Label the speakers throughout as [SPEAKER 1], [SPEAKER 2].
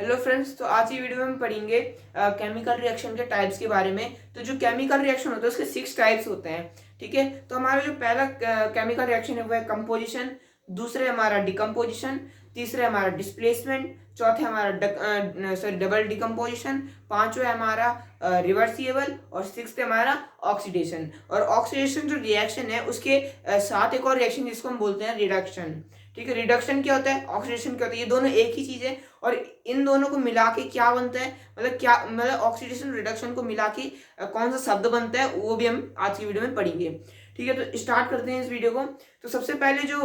[SPEAKER 1] Hello friends, तो आज की वीडियो में हम पढ़ेंगे केमिकल रिएक्शन के टाइप्स के बारे में। तो जो केमिकल रिएक्शन होता है उसके 6 टाइप्स होते हैं। ठीक है, तो हमारा जो पहला केमिकल रिएक्शन है वो है कंपोजिशन, दूसरे हमारा डिकम्पोजिशन, तीसरे हमारा डिस्प्लेसमेंट, चौथे हमारा डबल डिकम्पोजिशन, पांचवा है हमारा रिवर्सिएबल और सिक्स्थ हमारा ऑक्सीडेशन। और ऑक्सीडेशन जो रिएक्शन है उसके साथ एक और रिएक्शन जिसको हम बोलते हैं रिडक्शन। ठीक है, रिडक्शन क्या होता है, ऑक्सीडेशन क्या होता है, ये दोनों एक ही चीज है। और इन दोनों को मिला के क्या बनता है, मतलब ऑक्सीडेशन रिडक्शन को मिला के कौन सा शब्द बनता है वो भी हम आज की वीडियो में पढ़ेंगे। ठीक है, तो स्टार्ट करते हैं इस वीडियो को। तो सबसे पहले जो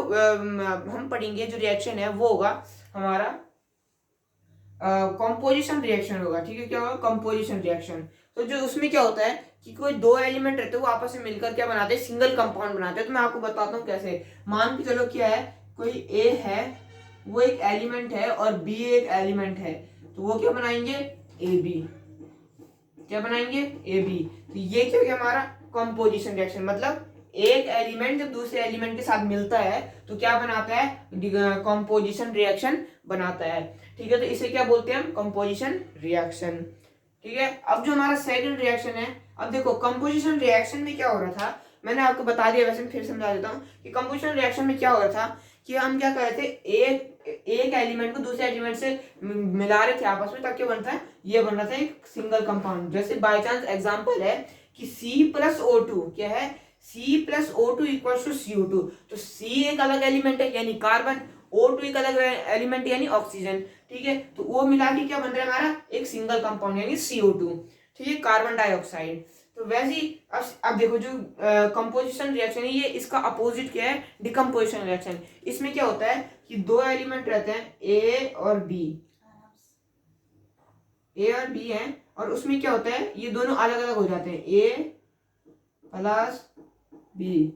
[SPEAKER 1] हम पढ़ेंगे जो रिएक्शन है वो होगा हमारा कंपोजिशन रिएक्शन होगा। ठीक है, क्या होगा, कंपोजिशन रिएक्शन। तो जो उसमें क्या होता है कि कोई दो एलिमेंट रहते हैं वो आपस में मिलकर क्या बनाते हैं, सिंगल कंपाउंड बनाते हैं। तो मैं आपको बताता हूँ कैसे। मान के चलो क्या है, कोई ए है, वो एक एलिमेंट है और बी एक एलिमेंट है, तो वो क्या बनाएंगे, ए बी। क्या बनाएंगे, ए बी। तो ये क्या हो गया हमारा कंपोजिशन रिएक्शन। मतलब एक एलिमेंट जब दूसरे एलिमेंट के साथ मिलता है तो क्या बनाता है, कंपोजिशन रिएक्शन बनाता है। ठीक है, तो इसे क्या बोलते हैं हम, कंपोजिशन रिएक्शन। ठीक है, अब जो हमारा सेकंड रिएक्शन है, अब देखो कंपोजिशन रिएक्शन में क्या हो रहा था, मैंने आपको बता दिया, वैसे मैं फिर समझा देता हूँ कि कंपोजिशन रिएक्शन में क्या हो रहा था कि हम क्या कर रहे थे, एक एलिमेंट को दूसरे एलिमेंट से मिला रहे थे आपस में, तब क्या बनता है, ये बन रहा था एक सिंगल कंपाउंड। जैसे बाय चांस एग्जांपल है कि C+O2 क्या है, C+O2 इक्वल टू CO2। तो C एक अलग एलिमेंट है यानी कार्बन, O2 एक अलग एलिमेंट यानी ऑक्सीजन। ठीक है, तो वो मिला के क्या बन रहा है हमारा, एक सिंगल कंपाउंड यानी CO2। ठीक है, कार्बन डाइऑक्साइड। तो वैसे ही अब देखो जो कंपोजिशन रिएक्शन है, ये इसका अपोजिट क्या है, डिकम्पोजिशन रिएक्शन। इसमें क्या होता है कि दो एलिमेंट रहते हैं ए और बी, ए और बी है, और उसमें क्या होता है, ये दोनों अलग अलग हो जाते हैं, ए प्लस बी।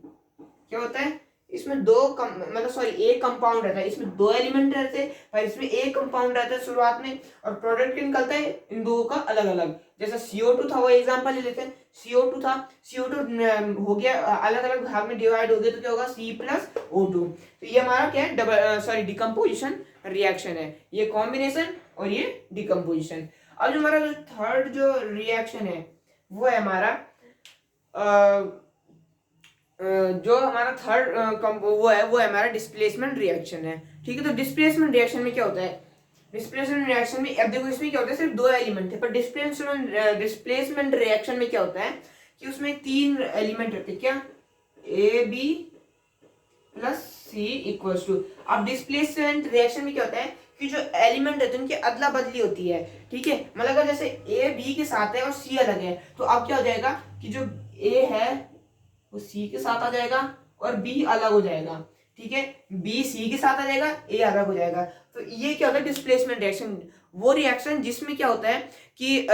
[SPEAKER 1] क्या होता है, इसमें मतलब सॉरी एक कंपाउंड रहता है, इसमें दो एलिमेंट रहते हैं और इसमें एक कंपाउंड रहता है शुरुआत में, और प्रोडक्ट क्या निकलता है इन दो का अलग अलग। जैसा CO2 था, वो एग्जांपल ले लेते हैं। CO2 था, CO2 हो गया अलग अलग भाग में डिवाइड हो गया, तो क्या होगा, C+O2। तो ये हमारा क्या है, डिकम्पोजिशन रिएक्शन है, ये कॉम्बिनेशन और ये डिकम्पोजिशन। अब जो हमारा जो थर्ड जो रिएक्शन है वो है हमारा जो हमारा थर्ड वो है हमारा डिस्प्लेसमेंट रिएक्शन है। ठीक है, तो डिस्प्लेसमेंट रिएक्शन में क्या होता है, डिस्प्लेसमेंट रिएक्शन में, अब देखो इसमें क्या होता है, सिर्फ दो एलिमेंट थे, पर डिस्प्लेसमेंट रिएक्शन में क्या होता है कि उसमें तीन एलिमेंट रहते हैं, क्या, A B plus C equals to. अब डिस्प्लेसमेंट रिएक्शन में क्या होता है कि जो एलिमेंट रहते हैं उनकी अदला बदली होती है। ठीक है, मतलब अगर जैसे ए बी के साथ है और सी अलग है, तो अब क्या हो जाएगा कि जो ए है वो सी के साथ आ जाएगा और बी अलग हो जाएगा। ठीक है, बी सी के साथ आ जाएगा, ए अलग हो जाएगा। तो ये क्या होता है, डिस्प्लेसमेंट रिएक्शन। वो रिएक्शन जिसमें क्या होता है कि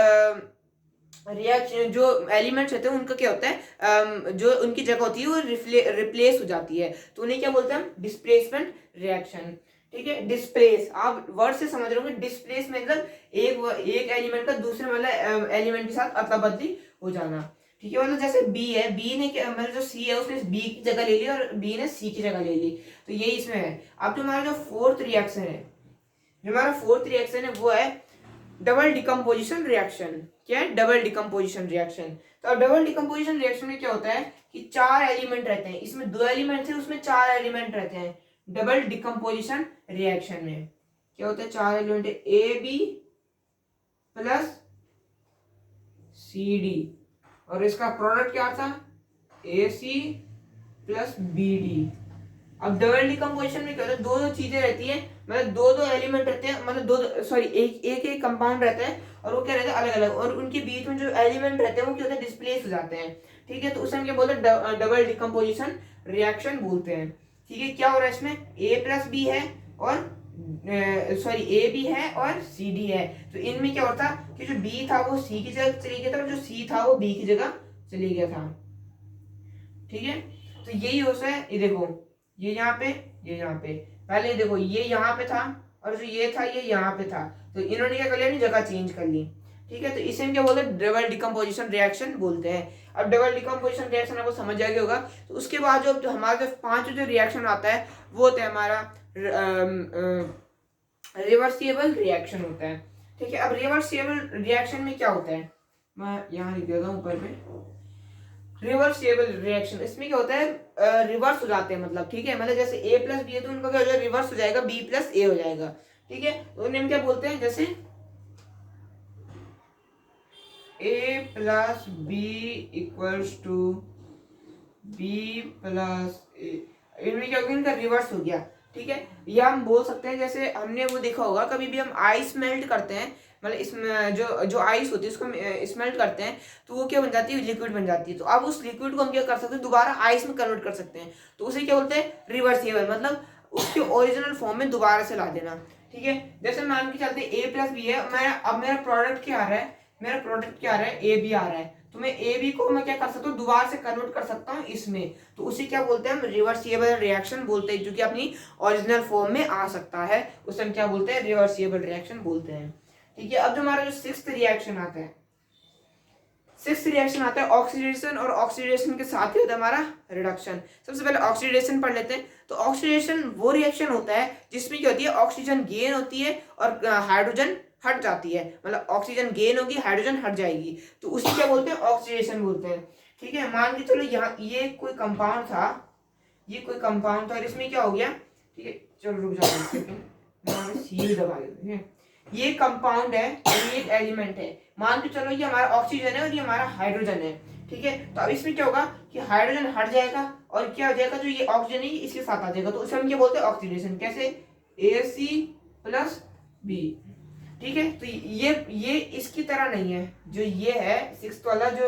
[SPEAKER 1] रिएक्शन जो एलिमेंट्स रहते हैं उनका क्या होता है, जो उनकी जगह होती है वो रिप्लेस हो जाती है, तो उन्हें क्या बोलते हैं हम, डिस्प्लेसमेंट रिएक्शन। ठीक है, डिस्प्लेस आप वर्ड से समझ रहे होंगे, डिस्प्लेस मतलब एक एलिमेंट का दूसरे मतलब एलिमेंट के साथ अदला बदली हो जाना। ठीक है, मतलब जैसे बी है, बी ने मतलब जो सी है उसने बी की जगह ले ली और बी ने सी की जगह ले ली, तो यही इसमें है। अब जो हमारा जो फोर्थ रिएक्शन है, जो हमारा फोर्थ रिएक्शन है वो है डबल डिकम्पोजिशन रिएक्शन। क्या है, डबल डिकम्पोजिशन रिएक्शन। तो डबल डिकम्पोजिशन रिएक्शन में क्या होता है कि चार एलिमेंट रहते हैं, इसमें दो एलिमेंट थे, उसमें चार एलिमेंट रहते हैं। डबल डिकम्पोजिशन रिएक्शन में क्या होता है, चार element, A B plus C D, और इसका प्रोडक्ट क्या था, A C plus B D. अब डबल डिकम्पोजिशन में क्या होता है, दो दो चीजें रहती है, मतलब दो दो एलिमेंट रहते हैं, मतलब दो सॉरी एक एक कंपाउंड रहता है, और वो क्या रहता है, अलग अलग, और उनके बीच में जो एलिमेंट रहते हैं वो क्या होता है, डिस्प्लेस हो जाते हैं। ठीक है, तो उसे हम क्या बोलते हैं, डबल डिकम्पोजिशन रिएक्शन बोलते हैं। ठीक है, क्या हो रहा है इसमें, ए प्लस बी है और सॉरी ए बी है और सी डी है, तो इनमें क्या होता कि जो बी था वो सी की जगह चली गया था और जो सी था वो बी की जगह चली गया था। ठीक है, तो यही होता है, ये देखो ये यहाँ पे, ये यहाँ पे, पहले देखो ये यहाँ पे था और जो ये था ये यहाँ पे था, तो इन्होंने क्या कर लिया, अपनी जगह चेंज कर ली। ठीक है, तो इसे हम क्या बोलते हैं, डबल डिकम्पोजिशन रिएक्शन बोलते हैं। अब डबल डिकम्पोजिशन रिएक्शन आपको समझ आ गया होगा। तो उसके बाद जो हमारा जो पांचवा जो रिएक्शन आता है वो होता है हमारा रिवर्सिबल रिएक्शन होता है। ठीक है। अब रिवर्सिबल रिएक्शन में क्या होता है, मैं यहाँ लिख देता हूँ ऊपर पे, रिवर्सिबल रिएक्शन, इसमें क्या होता है, रिवर्स हो जाते हैं, मतलब ठीक है, मतलब जैसे ए प्लस बी है तो उनका क्या हो जाएगा, रिवर्स हो जाएगा, बी प्लस ए हो जाएगा, ठीक है। तो उन्हें हम क्या बोलते हैं, जैसे A plus B equals to B plus A, इनमें क्या हो गया, इनका रिवर्स हो गया, ठीक है। या हम बोल सकते हैं, जैसे हमने वो देखा होगा, कभी भी हम आइस मेल्ट करते हैं, मतलब इसमें जो जो आइस होती है उसको स्मेल्ट करते हैं, तो वो क्या बन जाती है, लिक्विड बन जाती है। तो अब उस लिक्विड को हम क्या कर सकते हैं, दोबारा आइस में कन्वर्ट कर सकते हैं, तो उसे क्या बोलते हैं, रिवर्सिबल, मतलब उसके ओरिजिनल फॉर्म में दोबारा से ला देना, ठीक है। जैसे मान के चलते ए प्लस बी है, मैं अब मेरा प्रोडक्ट क्या आ रहा है, मेरा प्रोडक्ट क्या आ रहा है, ए बी आ रहा है, तो मैं ए बी को मैं क्या कर सकता हूँ, दोबारा से कन्वर्ट कर सकता हूँ इसमें, तो उसे क्या बोलते हैं, हम रिवर्सिबल रिएक्शन बोलते हैं, जो कि अपनी ओरिजिनल फॉर्म में आ सकता है, उसे हम क्या बोलते हैं, रिवर्सिबल रिएक्शन बोलते हैं, ठीक है। अब जो हमारा जो सिक्स्थ रिएक्शन आता है, सिक्स्थ रिएक्शन आता है ऑक्सीडेशन, और ऑक्सीडेशन के साथ ही होता है हमारा रिडक्शन। सबसे पहले ऑक्सीडेशन पढ़ लेते हैं। तो ऑक्सीडेशन वो रिएक्शन होता है जिसमें क्या होती है, ऑक्सीजन गेन होती है और हाइड्रोजन हट जाती है, मतलब ऑक्सीजन गेन होगी, हाइड्रोजन हट जाएगी, तो उसे क्या बोलते हैं, ऑक्सीडेशन बोलते हैं, ठीक है। मान के चलो यहाँ ये कोई कंपाउंड था, ये कोई कंपाउंड था, और इसमें क्या हो गया, ठीक है, चलो रुक जाओ, मैं सील दबा देता हूँ, ये कंपाउंड है, ये एक एलिमेंट है, मान के चलो ये हमारा ऑक्सीजन है और ये हमारा हाइड्रोजन है, ठीक है। तो अब इसमें क्या होगा कि हाइड्रोजन हट जाएगा और क्या हो जाएगा, जो ये ऑक्सीजन है इसके साथ आ जाएगा, तो उसे हम क्या बोलते हैं, ऑक्सीडेशन। कैसे, AC प्लस बी, ठीक है। तो ये इसकी तरह नहीं है, जो ये है सिक्स्थ वाला जो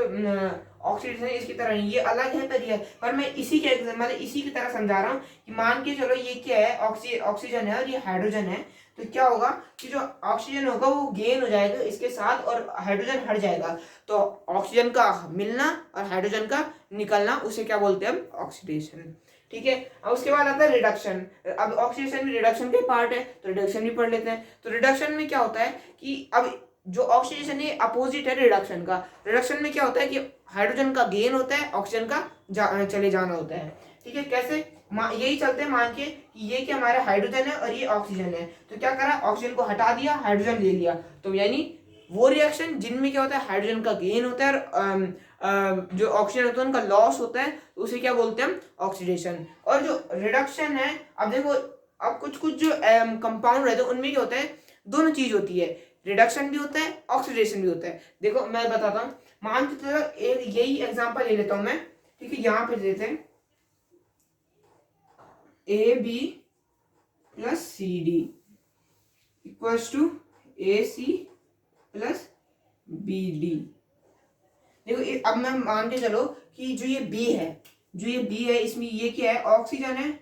[SPEAKER 1] ऑक्सीडेशन है, इसकी तरह नहीं, ये अलग है, पर मैं इसी के मतलब इसी की तरह समझा रहा हूँ कि मान के चलो ये क्या है, ऑक्सीजन है और ये हाइड्रोजन है, तो क्या होगा कि जो ऑक्सीजन होगा वो गेन हो जाएगा इसके साथ और हाइड्रोजन हट जाएगा, तो ऑक्सीजन का मिलना और हाइड्रोजन का निकलना, उसे क्या बोलते हैं हम, ऑक्सीडेशन, ठीक है। अब उसके बाद आता है रिडक्शन। अब ऑक्सीडेशन भी रिडक्शन का पार्ट है, तो रिडक्शन भी पढ़ लेते हैं। तो रिडक्शन में क्या होता है कि अब जो ऑक्सीडेशन है अपोजिट है रिडक्शन का। रिडक्शन में क्या होता है कि हाइड्रोजन का गेन होता है, ऑक्सीजन का चले जाना होता है, ठीक है। कैसे, यही चलते हैं, मान के कि ये क्या हमारा हाइड्रोजन है और ये ऑक्सीजन है, तो क्या करा, ऑक्सीजन को हटा दिया, हाइड्रोजन ले लिया, तो यानी वो रिएक्शन जिनमें क्या होता है, हाइड्रोजन का गेन होता है और जो ऑक्सीजन होता है उनका लॉस होता है, तो उसे क्या बोलते हैं हम, ऑक्सीडेशन। और जो रिडक्शन है, अब देखो, अब कुछ कुछ जो कंपाउंड रहते हैं उनमें क्या होता है, दोनों चीज होती है, रिडक्शन भी होता है, ऑक्सीडेशन भी होता है। देखो मैं बताता हूँ, मान के चलो एक यही एग्जांपल ले लेता हूँ मैं, ठीक है। यहाँ पे देते हैं AB plus CD equals to AC plus BD। देखो अब मैं मान के चलो कि जो ये B है, जो ये B है, इसमें ये क्या है, ऑक्सीजन है,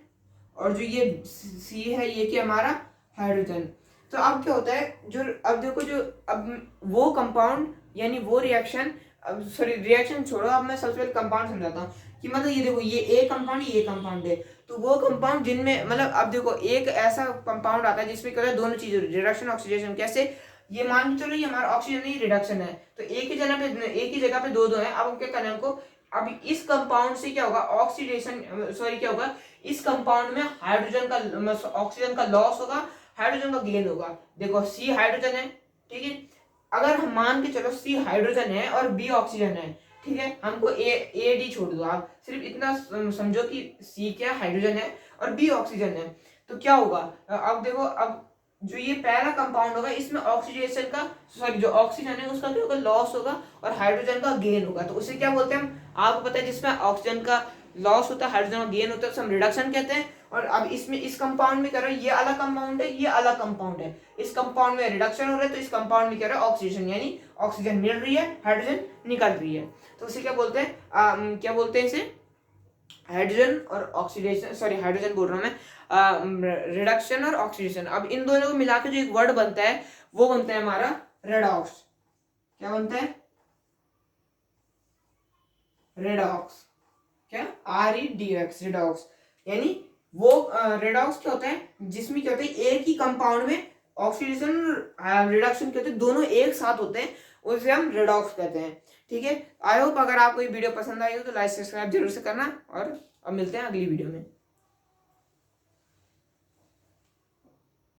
[SPEAKER 1] और जो ये C है, ये क्या हमारा हाइड्रोजन। तो अब क्या होता है, जो अब देखो, जो अब वो कंपाउंड यानी वो रिएक्शन, अब सॉरी रिएक्शन छोड़ो, अब मैं सबसे पहले कंपाउंड समझाता हूँ कि मतलब ये देखो, ये ए कंपाउंड, ये कंपाउंड है, तो वो कंपाउंड जिनमें मतलब अब देखो एक ऐसा कंपाउंड आता है जिसमें क्या होता है, दोनों चीजें, रिडक्शन ऑक्सीडेशन। कैसे, ये मान के चलो ये हमारा ऑक्सीजन नहीं, रिडक्शन है, तो एक ही जगह पे दो दो है। अब हम क्या करें हमको, अब इस कंपाउंड से क्या होगा, ऑक्सीडेशन, सॉरी क्या होगा, इस कंपाउंड में हाइड्रोजन का, ऑक्सीजन का लॉस होगा, हाइड्रोजन का गेन होगा। देखो C हाइड्रोजन है, ठीक है, अगर हम मान के चलो C हाइड्रोजन है और B ऑक्सीजन है, ठीक है, हमको AD छोड़ दो, आप सिर्फ इतना समझो कि C क्या हाइड्रोजन है और B ऑक्सीजन है, तो क्या होगा, अब देखो, अब जो ये पहला कंपाउंड होगा इसमें ऑक्सीडेशन का, सॉरी जो ऑक्सीजन है उसका क्या होगा, लॉस होगा और हाइड्रोजन का गेन होगा, तो उसे क्या बोलते हैं हम, आपको पता है, जिसमें ऑक्सीजन का लॉस होता है, हाइड्रोजन का गेन होता है, उसे हम रिडक्शन कहते हैं। और अब इसमें इस कंपाउंड में कह रहे हैं, ये अलग कंपाउंड है, ये अलग कंपाउंड है, इस कंपाउंड में रिडक्शन हो रहा है, तो इस कंपाउंड में कह रहे हैं ऑक्सीडेशन, यानी ऑक्सीजन मिल रही है, हाइड्रोजन निकल रही है, तो उसे क्या बोलते हैं, क्या बोलते हैं इसे, हाइड्रोजन और ऑक्सीडेशन, सॉरी हाइड्रोजन बोल रहा हूँ मैं, रिडक्शन और ऑक्सीडेशन। अब इन दोनों को मिला के जो एक वर्ड बनता है वो बनता है हमारा रेडॉक्स। क्या बनता है, रेडॉक्स, क्या, REDX, रेडॉक्स, यानी वो रेडॉक्स क्या होता है, जिसमें क्या होता है, एक ही कंपाउंड में ऑक्सीडेशन रिडक्शन क्या होते हैं, दोनों एक साथ होते हैं, उसे हम रेडॉक्स कहते हैं, ठीक है। आई होप अगर आपको ये वीडियो पसंद आई हो तो लाइक सब्सक्राइब जरूर से करना, और अब मिलते हैं अगली वीडियो में।